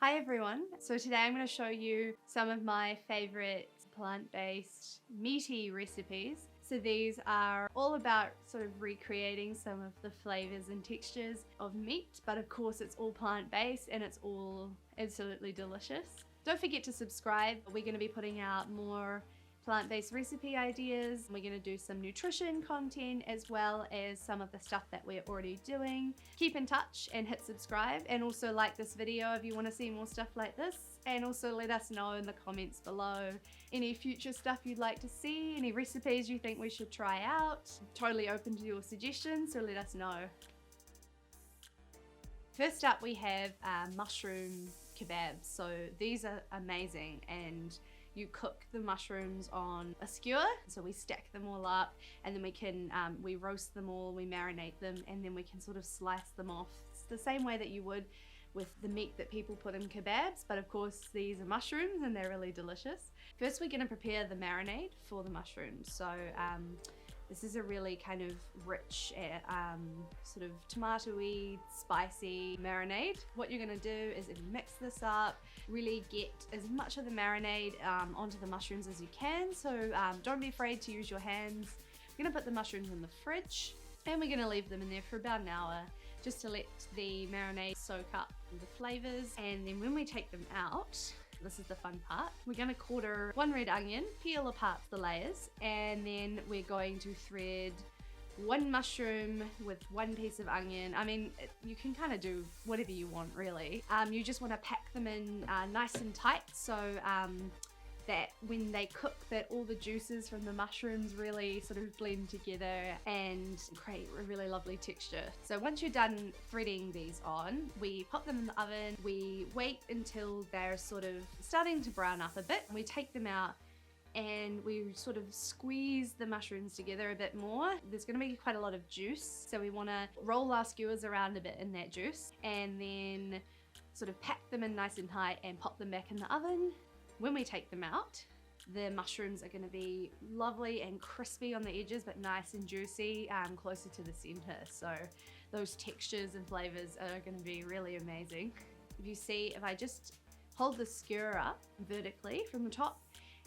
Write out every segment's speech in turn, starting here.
Hi everyone, so today I'm going to show you some of my favorite plant-based meaty recipes. So these are all about sort of recreating some of the flavors and textures of meat, but of course it's all plant-based and it's all absolutely delicious. Don't forget to subscribe. We're going to be putting out more plant-based recipe ideas. We're going to do some nutrition content as well as some of the stuff that we're already doing. Keep in touch and hit subscribe, and also like this video if you want to see more stuff like this, and also let us know in the comments below any future stuff you'd like to see, any recipes you think we should try out. I'm totally open to your suggestions, so let us know. First up we have mushroom kebabs. So these are amazing, and you cook the mushrooms on a skewer. So we stack them all up, and then we roast them all, we marinate them, and then we can sort of slice them off. It's the same way that you would with the meat that people put in kebabs, but of course these are mushrooms and they're really delicious. First we're gonna prepare the marinade for the mushrooms. So this is a really kind of rich, sort of tomato-y, spicy marinade. What you're gonna do is mix this up, really get as much of the marinade onto the mushrooms as you can. So don't be afraid to use your hands. We're gonna put the mushrooms in the fridge, and we're gonna leave them in there for about an hour just to let the marinade soak up the flavors. And then when we take them out, this is the fun part. We're going to quarter one red onion, peel apart the layers, and then we're going to thread one mushroom with one piece of onion. I mean, you can kind of do whatever you want really. You just want to pack them in nice and tight, so that when they cook, that all the juices from the mushrooms really sort of blend together and create a really lovely texture. So once you're done threading these on, we pop them in the oven. We wait until they're sort of starting to brown up a bit. We take them out and we sort of squeeze the mushrooms together a bit more. There's gonna be quite a lot of juice, so we wanna roll our skewers around a bit in that juice and then sort of pack them in nice and tight and pop them back in the oven. When we take them out, the mushrooms are going to be lovely and crispy on the edges, but nice and juicy closer to the center. So those textures and flavors are going to be really amazing. If you see, if I just hold the skewer up vertically from the top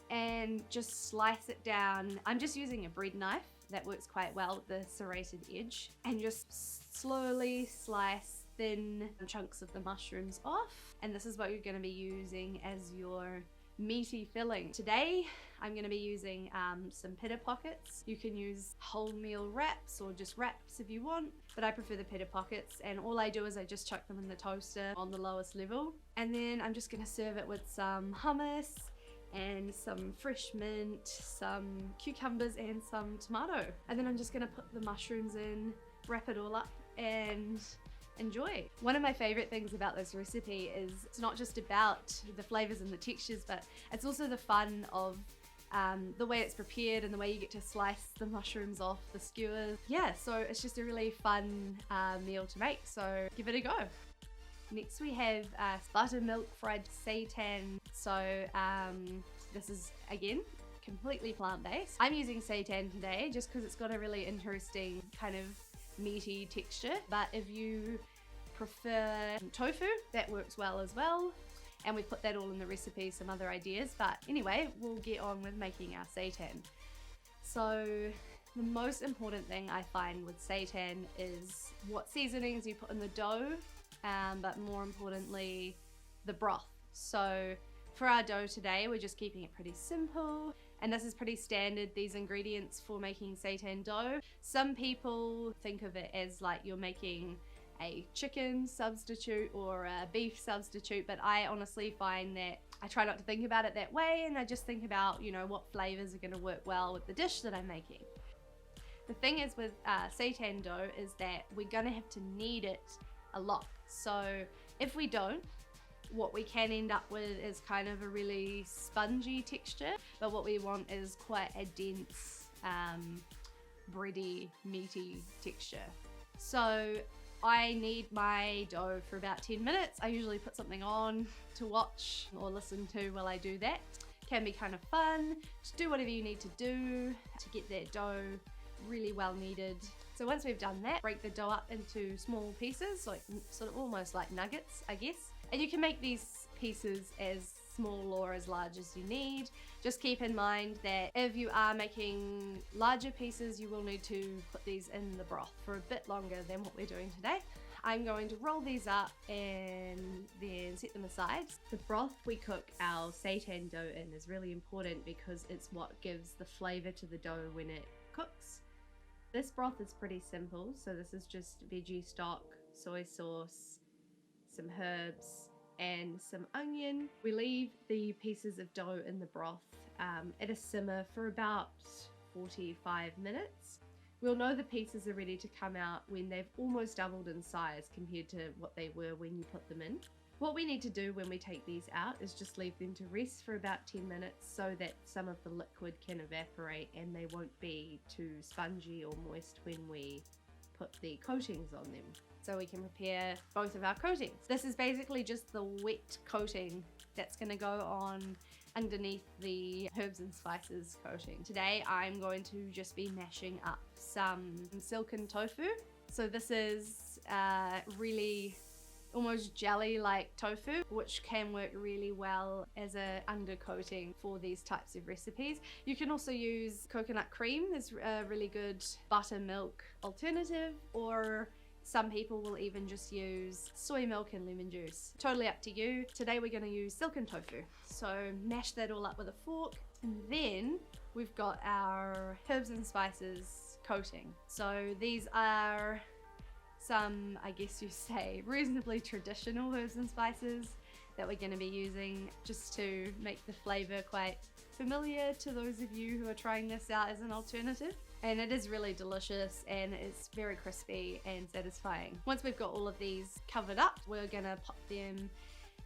and just slice it down, I'm just using a bread knife. That works quite well with the serrated edge, and just slowly slice thin chunks of the mushrooms off. And this is what you're going to be using as your meaty filling. Today I'm going to be using some pita pockets. You can use wholemeal wraps or just wraps if you want, but I prefer the pita pockets, and all I do is I just chuck them in the toaster on the lowest level, and then I'm just going to serve it with some hummus and some fresh mint, some cucumbers and some tomato, and then I'm just going to put the mushrooms in, wrap it all up and enjoy. One of my favorite things about this recipe is it's not just about the flavors and the textures, but it's also the fun of the way it's prepared and the way you get to slice the mushrooms off the skewers. Yeah, so it's just a really fun meal to make, so give it a go. Next we have buttermilk fried seitan. So this is, again, completely plant-based. I'm using seitan today just because it's got a really interesting kind of meaty texture, but if you prefer tofu, that works well as well, and we put that all in the recipe, some other ideas. But anyway, we'll get on with making our seitan. So the most important thing I find with seitan is what seasonings you put in the dough, but more importantly the broth. So for our dough today, we're just keeping it pretty simple, and this is pretty standard, these ingredients for making seitan dough. Some people think of it as like you're making a chicken substitute or a beef substitute, but I honestly find that I try not to think about it that way, and I just think about, you know, what flavors are going to work well with the dish that I'm making. The thing is with seitan dough is that we're going to have to knead it a lot. So if we don't, what we can end up with is kind of a really spongy texture, but what we want is quite a dense, bready, meaty texture. So I knead my dough for about 10 minutes. I usually put something on to watch or listen to while I do that. Can be kind of fun. Just do whatever you need to do to get that dough really well kneaded. So once we've done that, break the dough up into small pieces, like sort of almost like nuggets, I guess. And you can make these pieces as small or as large as you need. Just keep in mind that if you are making larger pieces, you will need to put these in the broth for a bit longer than what we're doing today. I'm going to roll these up and then set them aside. The broth we cook our seitan dough in is really important because it's what gives the flavor to the dough when it cooks. This broth is pretty simple, so this is just veggie stock, soy sauce, some herbs, and some onion. We leave the pieces of dough in the broth at a simmer for about 45 minutes. We'll know the pieces are ready to come out when they've almost doubled in size compared to what they were when you put them in. What we need to do when we take these out is just leave them to rest for about 10 minutes so that some of the liquid can evaporate and they won't be too spongy or moist when we put the coatings on them. So we can prepare both of our coatings. This is basically just the wet coating that's going to go on underneath the herbs and spices coating. Today I'm going to just be mashing up some silken tofu. So this is really almost jelly-like tofu, which can work really well as a undercoating for these types of recipes. You can also use coconut cream as a really good buttermilk alternative, or some people will even just use soy milk and lemon juice. Totally up to you. Today we're going to use silken tofu. So mash that all up with a fork, and then we've got our herbs and spices coating. So these are some, I guess you say, reasonably traditional herbs and spices that we're going to be using just to make the flavor quite familiar to those of you who are trying this out as an alternative. And it is really delicious and it's very crispy and satisfying. Once we've got all of these covered up, we're gonna pop them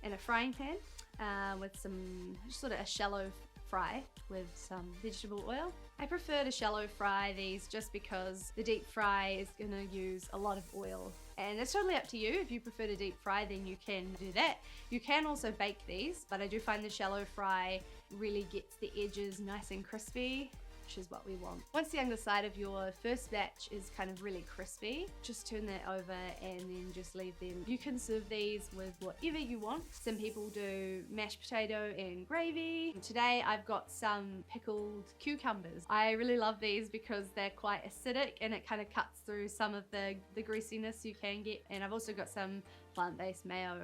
in a frying pan with some sort of a shallow fry with some vegetable oil. I prefer to shallow fry these just because the deep fry is gonna use a lot of oil, and it's totally up to you. If you prefer to deep fry, then you can do that. You can also bake these, but I do find the shallow fry really gets the edges nice and crispy, which is what we want. Once the underside of your first batch is kind of really crispy, just turn that over and then just leave them. You can serve these with whatever you want. Some people do mashed potato and gravy. Today I've got some pickled cucumbers. I really love these because they're quite acidic and it kind of cuts through some of the greasiness you can get. And I've also got some plant-based mayo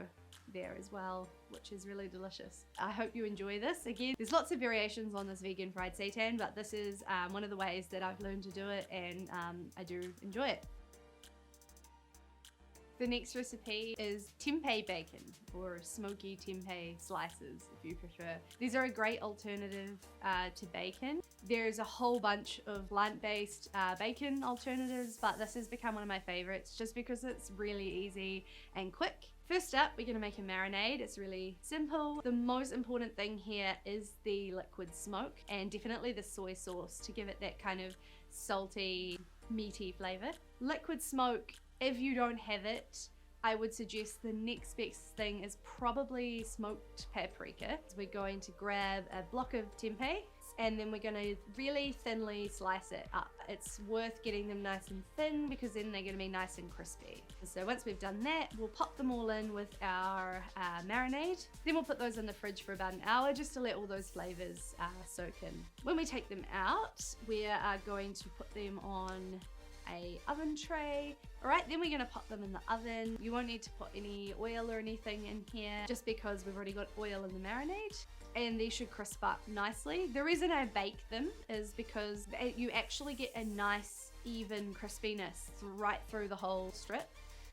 there as well, which is really delicious. I hope you enjoy this. Again, there's lots of variations on this vegan fried seitan, but this is one of the ways that I've learned to do it, and I do enjoy it. The next recipe is tempeh bacon, or smoky tempeh slices if you prefer. These are a great alternative to bacon. There's a whole bunch of plant-based bacon alternatives, but this has become one of my favorites just because it's really easy and quick. First up, we're gonna make a marinade. It's really simple. The most important thing here is the liquid smoke and definitely the soy sauce to give it that kind of salty, meaty flavor. Liquid smoke, if you don't have it, I would suggest the next best thing is probably smoked paprika. So we're going to grab a block of tempeh and then we're going to really thinly slice it up. It's worth getting them nice and thin because then they're going to be nice and crispy. So once we've done that, we'll pop them all in with our marinade. Then we'll put those in the fridge for about an hour just to let all those flavors soak in. When we take them out, we are going to put them on a oven tray. All right, then we're gonna pop them in the oven. You won't need to put any oil or anything in here just because we've already got oil in the marinade, and these should crisp up nicely. The reason I bake them is because you actually get a nice even crispiness right through the whole strip,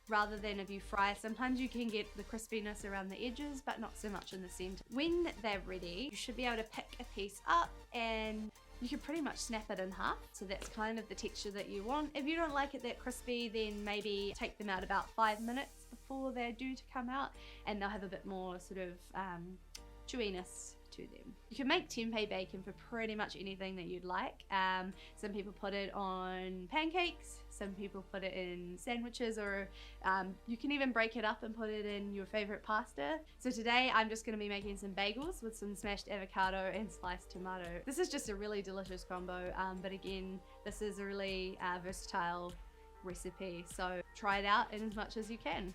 rather than if you fry. Sometimes you can get the crispiness around the edges but not so much in the center. When they're ready, you should be able to pick a piece up and you can pretty much snap it in half. So that's kind of the texture that you want. If you don't like it that crispy, then maybe take them out about 5 minutes before they're due to come out and they'll have a bit more sort of chewiness to them. You can make tempeh bacon for pretty much anything that you'd like. Some people put it on pancakes, some people put it in sandwiches, or you can even break it up and put it in your favorite pasta. So today I'm just going to be making some bagels with some smashed avocado and sliced tomato. This is just a really delicious combo, but again, this is a really versatile recipe, so try it out in as much as you can.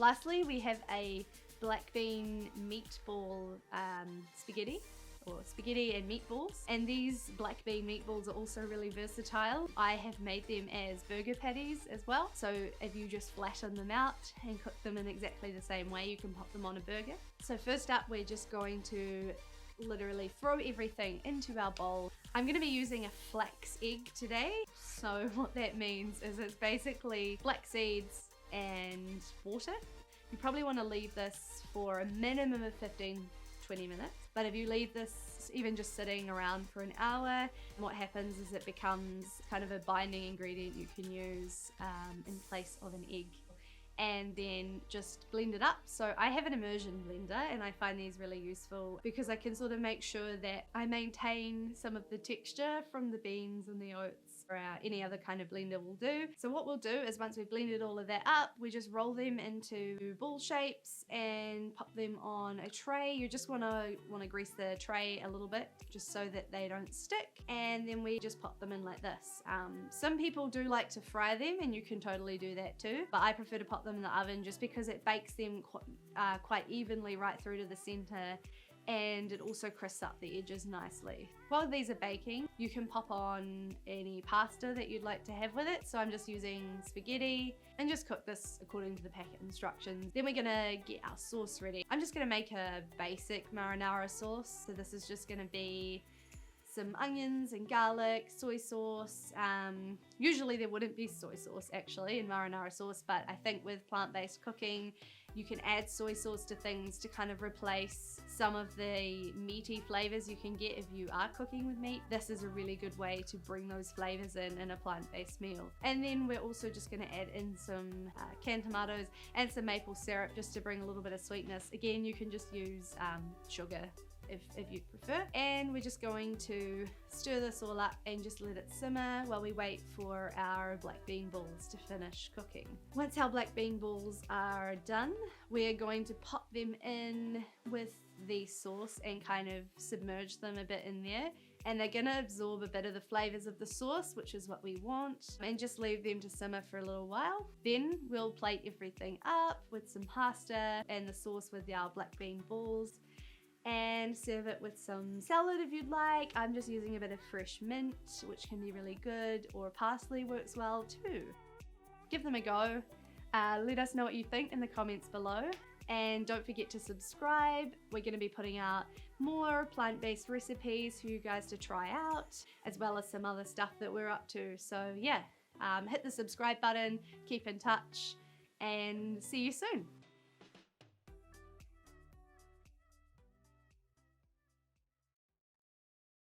Lastly, we have a black bean meatball spaghetti, or spaghetti and meatballs. And these black bean meatballs are also really versatile. I have made them as burger patties as well. So if you just flatten them out and cook them in exactly the same way, you can pop them on a burger. So first up, we're just going to literally throw everything into our bowl. I'm going to be using a flax egg today. So what that means is it's basically flax seeds and water. You probably want to leave this for a minimum of 15-20 minutes. But if you leave this even just sitting around for an hour, what happens is it becomes kind of a binding ingredient you can use in place of an egg. And then just blend it up. So I have an immersion blender and I find these really useful because I can sort of make sure that I maintain some of the texture from the beans and the oats, or any other kind of blender will do. So what we'll do is once we've blended all of that up, we just roll them into ball shapes and pop them on a tray. You just want to grease the tray a little bit just so that they don't stick, and then we just pop them in like this. Some people do like to fry them, and you can totally do that too, but I prefer to pop them in the oven just because it bakes them quite evenly right through to the center, and it also crisps up the edges nicely. While these are baking, you can pop on any pasta that you'd like to have with it. So I'm just using spaghetti, and just cook this according to the packet instructions. Then we're gonna get our sauce ready. I'm just gonna make a basic marinara sauce. So this is just gonna be some onions and garlic, soy sauce. Usually there wouldn't be soy sauce actually in marinara sauce, but I think with plant-based cooking, you can add soy sauce to things to kind of replace some of the meaty flavors you can get if you are cooking with meat. This is a really good way to bring those flavors in a plant-based meal. And then we're also just gonna add in some canned tomatoes and some maple syrup just to bring a little bit of sweetness. Again, you can just use sugar if you prefer. And we're just going to stir this all up and just let it simmer while we wait for our black bean balls to finish cooking. Once our black bean balls are done, we're going to pop them in with the sauce and kind of submerge them a bit in there. And they're gonna absorb a bit of the flavors of the sauce, which is what we want, and just leave them to simmer for a little while. Then we'll plate everything up with some pasta and the sauce with our black bean balls, and serve it with some salad if you'd like. I'm just using a bit of fresh mint, which can be really good, or parsley works well too. Give them a go. Let us know what you think in the comments below, and don't forget to subscribe. We're going to be putting out more plant-based recipes for you guys to try out, as well as some other stuff that we're up to. So yeah, hit the subscribe button, keep in touch, and see you soon.